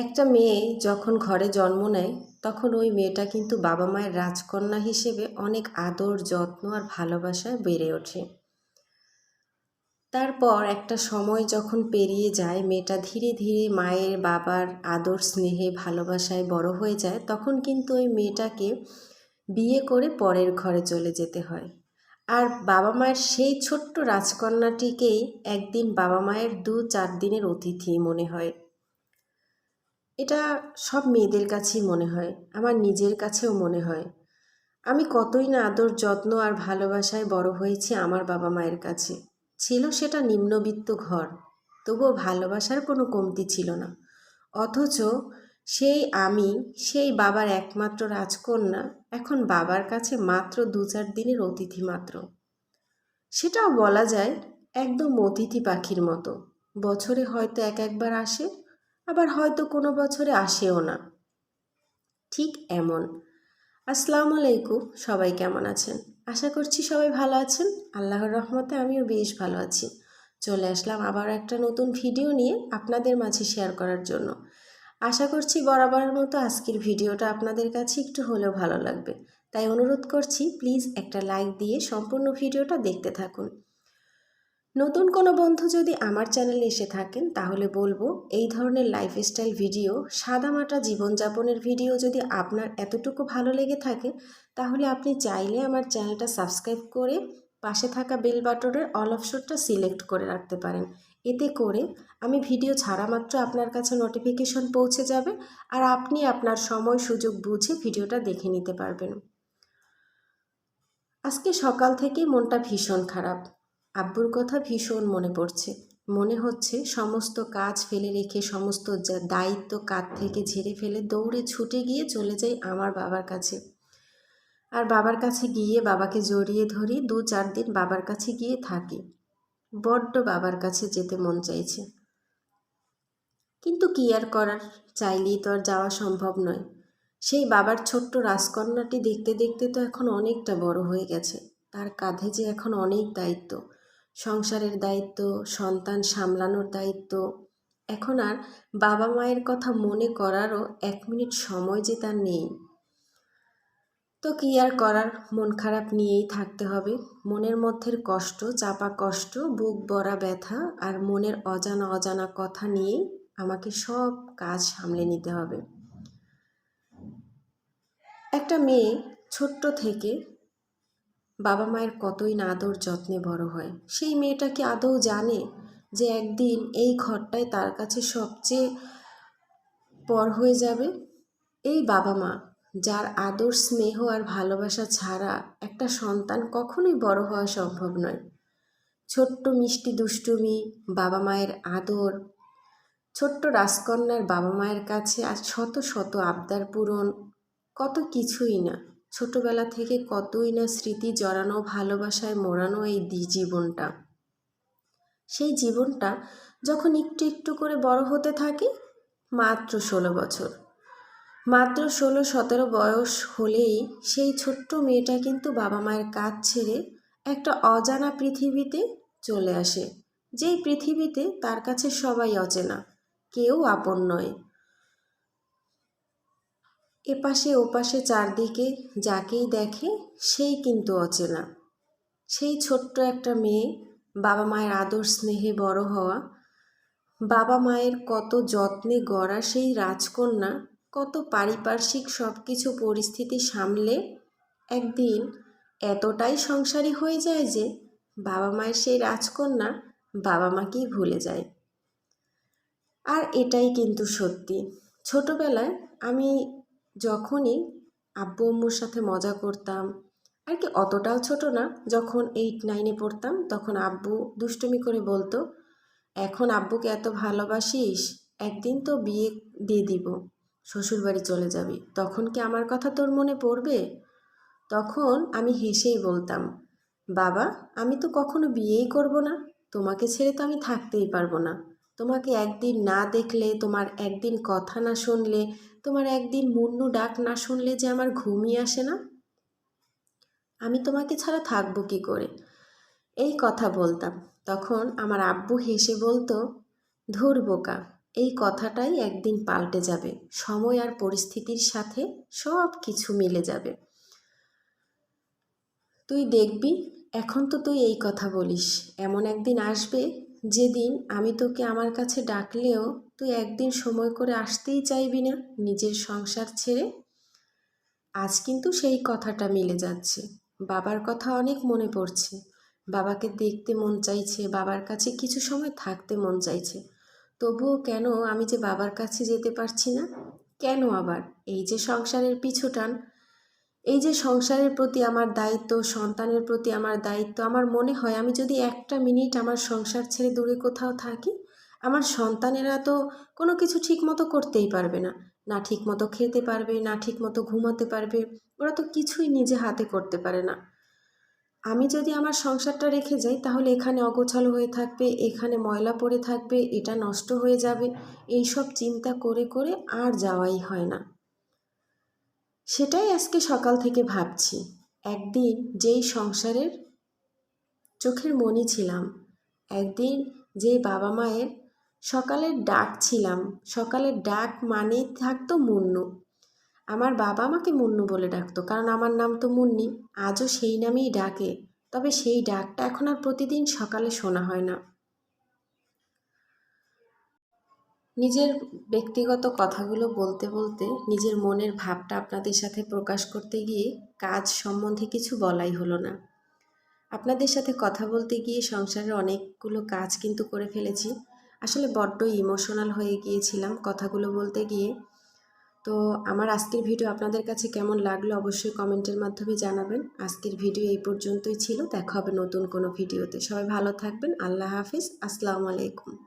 একটা মেয়ে যখন ঘরে জন্ম নেয় তখন ওই মেয়েটা কিন্তু বাবা মায়ের রাজকন্যা হিসেবে অনেক আদর যত্ন আর ভালোবাসায় বেড়ে ওঠে। তারপর একটা সময় যখন পেরিয়ে যায়, মেয়েটা ধীরে ধীরে মায়ের বাবার আদর স্নেহে ভালোবাসায় বড় হয়ে যায়, তখন কিন্তু ওই মেয়েটাকে বিয়ে করে পরের ঘরে চলে যেতে হয়। আর বাবা মায়ের সেই ছোট্ট রাজকন্যাটিকেই একদিন বাবা মায়ের 2-4 দিনের অতিথি মনে হয়। এটা সব মেয়েদের কাছেই মনে হয়, আমার নিজের কাছেও মনে হয়। আমি কতই না আদর যত্ন আর ভালোবাসায় বড় হয়েছি আমার বাবা মায়ের কাছে। ছিল সেটা নিম্নবিত্ত ঘর, তবুও ভালোবাসার কোনো কমতি ছিল না। অথচ সেই আমি, সেই বাবার একমাত্র রাজকন্যা, এখন বাবার কাছে মাত্র 2-4 দিনের অতিথি মাত্র। সেটাও বলা যায় একদম অতিথি পাখির মতো। বছরে হয়তো একবার আসে, আবার হয়তো কোনো বছরে আসেও না। ঠিক এমন। আসসালামু আলাইকুম, সবাই কেমন আছেন? আশা করছি সবাই ভালো আছেন। আল্লাহর রহমতে আমিও বেশ ভালো আছি। চলে আসলাম আবার একটা নতুন ভিডিও নিয়ে আপনাদের মাঝে শেয়ার করার জন্য। আশা করছি বরাবরের মতো আজকের ভিডিওটা আপনাদের কাছে একটু হলেও ভালো লাগবে। তাই অনুরোধ করছি, প্লিজ একটা লাইক দিয়ে সম্পূর্ণ ভিডিওটা দেখতে থাকুন। নতুন কোনো বন্ধু যদি আমার চ্যানেলে এসে থাকেন তাহলে বলবো, এই ধরনের লাইফস্টাইল ভিডিও, সাদামাটা জীবনযাপনের ভিডিও যদি আপনার এতটুকু ভালো লেগে থাকে, তাহলে আপনি চাইলে আমার চ্যানেলটা সাবস্ক্রাইব করে পাশে থাকা বেল বাটনের অল অপশনটা সিলেক্ট করে রাখতে পারেন। এতে করে আমি ভিডিও ছাড়া মাত্র আপনার কাছে নোটিফিকেশন পৌঁছে যাবে, আর আপনি আপনার সময় সুযোগ বুঝে ভিডিওটা দেখে নিতে পারবেন। আজকে সকাল থেকে মনটা ভীষণ খারাপ। আব্বুর কথা ভীষণ মনে পড়ছে। মনে হচ্ছে সমস্ত কাজ ফেলে রেখে, সমস্ত দায়িত্ব কাঁধ থেকে ঝেড়ে ফেলে দৌড়ে ছুটে গিয়ে চলে যাই আমার বাবার কাছে। আর বাবার কাছে গিয়ে বাবাকে জড়িয়ে ধরি, 2-4 দিন বাবার কাছে গিয়ে থাকি। বড্ড বাবার কাছে যেতে মন চাইছে, কিন্তু কি আর করার, চাইলেই তো আর যাওয়া সম্ভব নয়। সেই বাবার ছোট্ট রাজকন্যাটি দেখতে দেখতে তো এখন অনেকটা বড় হয়ে গেছে। তার কাঁধে যে এখন অনেক দায়িত্ব, সংসারের দায়িত্ব, সন্তান সামলানোর দায়িত্ব। এখন আর বাবা মায়ের কথা মনে করারও 1 মিনিট সময় যে তার নেই। তো কি আর করার, মন খারাপ নিয়েই থাকতে হবে। মনের মধ্যের কষ্ট, চাপা কষ্ট, বুক ভরা ব্যথা আর মনের অজানা অজানা কথা নিয়েই আমাকে সব কাজ সামলে নিতে হবে। একটা মেয়ে ছোট্ট থেকে বাবা মায়ের কতই না আদর যত্নে বড় হয়। সেই মেয়েটা কি আদৌ জানে যে একদিন এই ঘরটাই তার কাছে সবচেয়ে পর হয়ে যাবে? এই বাবা মা, যার আদর স্নেহ আর ভালোবাসা ছাড়া একটা সন্তান কখনোই বড় হওয়া সম্ভব নয়। ছোট্ট মিষ্টি দুষ্টুমি, বাবা মায়ের আদর, ছোট্ট রাজকন্যার বাবা মায়ের কাছে আর শত শত আবদার পূরণ, কত কিছুই না। ছোটবেলা থেকে কতই না স্মৃতি জড়ানো, ভালোবাসায় মোড়ানো এই জীবনটা। সেই জীবনটা যখন একটু একটু করে বড় হতে থাকে, মাত্র 16 বছর, মাত্র 16-17 বয়স হলেই সেই ছোট্ট মেয়েটা কিন্তু বাবা মায়ের কাছ ছেড়ে একটা অজানা পৃথিবীতে চলে আসে। যেই পৃথিবীতে তার কাছে সবাই অচেনা, কেউ আপন নয়। এপাশে ওপাশে চারদিকে যাকেই দেখে সেই কিন্তু অচেনা। সেই ছোট্ট একটা মেয়ে, বাবা মায়ের আদর স্নেহে বড় হওয়া, বাবা মায়ের কত যত্নে গড়া সেই রাজকন্যা, কত পারিপার্শ্বিক সব কিছু পরিস্থিতি সামলে একদিন এতটাই সংসারী হয়ে যায় যে বাবা মায়ের সেই রাজকন্যা বাবা মাকেই ভুলে যায়। আর এটাই কিন্তু সত্যি। ছোটবেলায় আমি যখনই আব্বু আম্মুর সাথে মজা করতাম, আর কি অতটাও ছোট না, যখন 8-9-এ পড়তাম, তখন আব্বু দুষ্টুমি করে বলতো, এখন আব্বুকে এত ভালোবাসিস, একদিন তো বিয়ে দিয়ে দিব, শ্বশুরবাড়ি চলে যাবি, তখন কি আমার কথা তোর মনে পড়বে? তখন আমি হেসেই বলতাম, বাবা, আমি তো কখনো বিয়েই করব না, তোমাকে ছেড়ে তো আমি থাকতেই পারবো না। তোমাকে একদিন না দেখলে, তোমার একদিন কথা না শুনলে, তোমার একদিন মুন্নু ডাক না শুনলে যে আমার ঘুমই আসে না। আমি তোমাকে ছাড়া থাকবো কি করে? এই কথা বলতাম। তখন আমার আব্বু হেসে বলতো, ধুর বোকা, এই কথাটাই একদিন পাল্টে যাবে। সময় আর পরিস্থিতির সাথে সব কিছু মিলে যাবে। তুই দেখবি, এখন তো তুই এই কথা বলিস, এমন একদিন আসবে যেদিন আমি তোকে আমার কাছে ডাকলেও তুই একদিন সময় করে আসতেই চাইবি না নিজের সংসার ছেড়ে। আজ কিন্তু সেই কথাটা মিলে যাচ্ছে। বাবার কথা অনেক মনে পড়ছে, বাবাকে দেখতে মন চাইছে, বাবার কাছে কিছু সময় থাকতে মন চাইছে। তবুও কেন আমি যে বাবার কাছে যেতে পারছি না? কেন আবার এই যে সংসারের পিছুটান, এই যে সংসারের প্রতি আমার দায়িত্ব, সন্তানের প্রতি আমার দায়িত্ব, আমার মনে হয় আমি যদি একটা মিনিট আমার সংসার ছেড়ে দূরে কোথাও থাকি, আমার সন্তানেরা তো কোনো কিছু ঠিকমতো করতেই পারবে না। না ঠিকমতো খেতে পারবে, না ঠিকমতো ঘুমাতে পারবে, ওরা তো কিছুই নিজে হাতে করতে পারে না। আমি যদি আমার সংসারটা রেখে যাই তাহলে এখানে অগোছালো হয়ে থাকবে, এখানে ময়লা পড়ে থাকবে, এটা নষ্ট হয়ে যাবে, এইসব চিন্তা করে করে আর যাওয়াই হয় না। সেটাই আজকে সকাল থেকে ভাবছি। একদিন যেই সংসারের চোখের মণি ছিলাম, একদিন যেই বাবা মায়ের সকালের ডাক ছিলাম, সকালের ডাক মানেই থাকতো মুন্নু। আমার বাবা আমাকে মুন্নু বলে ডাকতো, কারণ আমার নাম তো মুন্নি। আজও সেই নামেই ডাকে, তবে সেই ডাকটা এখন আর প্রতিদিন সকালে শোনা হয় না। নিজের ব্যক্তিগত কথাগুলো বলতে বলতে নিজের মনের ভাবটা আপনাদের সাথে প্রকাশ করতে গিয়ে কাজ সম্বন্ধে কিছু বলাই হলো না। আপনাদের সাথে কথা বলতে গিয়ে সংসারের অনেকগুলো কাজ কিন্তু করে ফেলেছি। আসলে বড্ড ইমোশনাল হয়ে গিয়েছিলাম কথাগুলো বলতে গিয়ে। তো আমার আজকের ভিডিও আপনাদের কাছে কেমন লাগলো অবশ্যই কমেন্টের মাধ্যমে জানাবেন। আজকের ভিডিও এই পর্যন্তই ছিল, দেখা হবে নতুন কোনো ভিডিওতে। সবাই ভালো থাকবেন। আল্লাহ হাফিজ। আসসালামু আলাইকুম।